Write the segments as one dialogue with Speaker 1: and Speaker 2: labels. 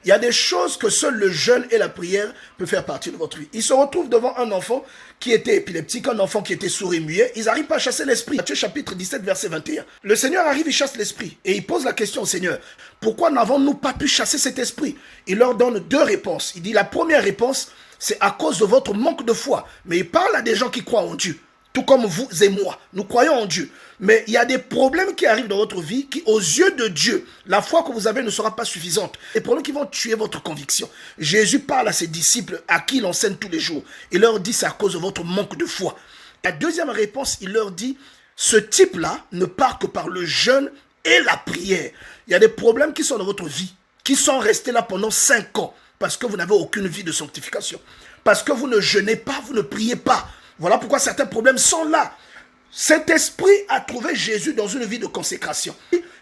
Speaker 1: Il y a des choses que seul le jeûne et la prière peuvent faire partie de votre vie. Ils se retrouvent devant un enfant qui était épileptique, un enfant qui était sourd et muet. Ils n'arrivent pas à chasser l'esprit. Matthieu chapitre 17, verset 21. Le Seigneur arrive, il chasse l'esprit. Et il pose la question au Seigneur, pourquoi n'avons-nous pas pu chasser cet esprit? Il leur donne deux réponses. Il dit, la première réponse, c'est à cause de votre manque de foi. Mais il parle à des gens qui croient en Dieu. Tout comme vous et moi, nous croyons en Dieu. Mais il y a des problèmes qui arrivent dans votre vie qui, aux yeux de Dieu, la foi que vous avez ne sera pas suffisante. Des problèmes qui vont tuer votre conviction. Jésus parle à ses disciples à qui il enseigne tous les jours. Il leur dit, c'est à cause de votre manque de foi. La deuxième réponse, il leur dit, ce type-là ne part que par le jeûne et la prière. Il y a des problèmes qui sont dans votre vie, qui sont restés là pendant 5 ans, parce que vous n'avez aucune vie de sanctification. Parce que vous ne jeûnez pas, vous ne priez pas. Voilà pourquoi certains problèmes sont là. Cet esprit a trouvé Jésus dans une vie de consécration.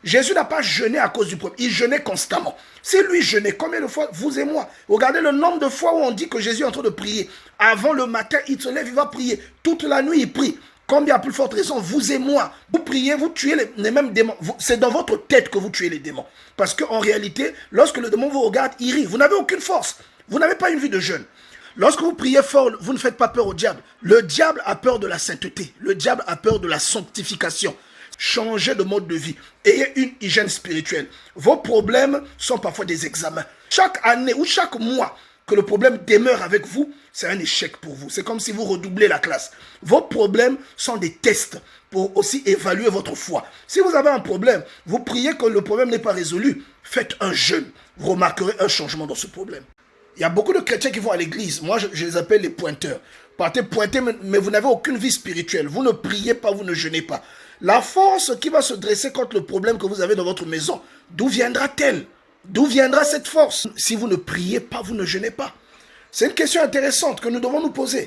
Speaker 1: Jésus n'a pas jeûné à cause du problème. Il jeûnait constamment. Si lui jeûnait, combien de fois, vous et moi, regardez le nombre de fois où on dit que Jésus est en train de prier. Avant le matin, il se lève, il va prier. Toute la nuit, il prie. Combien à plus forte raison, vous et moi, vous priez, vous tuez les mêmes démons. C'est dans votre tête que vous tuez les démons. Parce qu'en réalité, lorsque le démon vous regarde, il rit. Vous n'avez aucune force. Vous n'avez pas une vie de jeûne. Lorsque vous priez fort, vous ne faites pas peur au diable. Le diable a peur de la sainteté. Le diable a peur de la sanctification. Changez de mode de vie. Ayez une hygiène spirituelle. Vos problèmes sont parfois des examens. Chaque année ou chaque mois que le problème demeure avec vous, c'est un échec pour vous. C'est comme si vous redoublez la classe. Vos problèmes sont des tests pour aussi évaluer votre foi. Si vous avez un problème, vous priez que le problème n'est pas résolu. Faites un jeûne. Vous remarquerez un changement dans ce problème. Il y a beaucoup de chrétiens qui vont à l'église. Moi, je les appelle les pointeurs. Partez pointer, mais vous n'avez aucune vie spirituelle. Vous ne priez pas, vous ne jeûnez pas. La force qui va se dresser contre le problème que vous avez dans votre maison, d'où viendra-t-elle? D'où viendra cette force? Si vous ne priez pas, vous ne jeûnez pas. C'est une question intéressante que nous devons nous poser.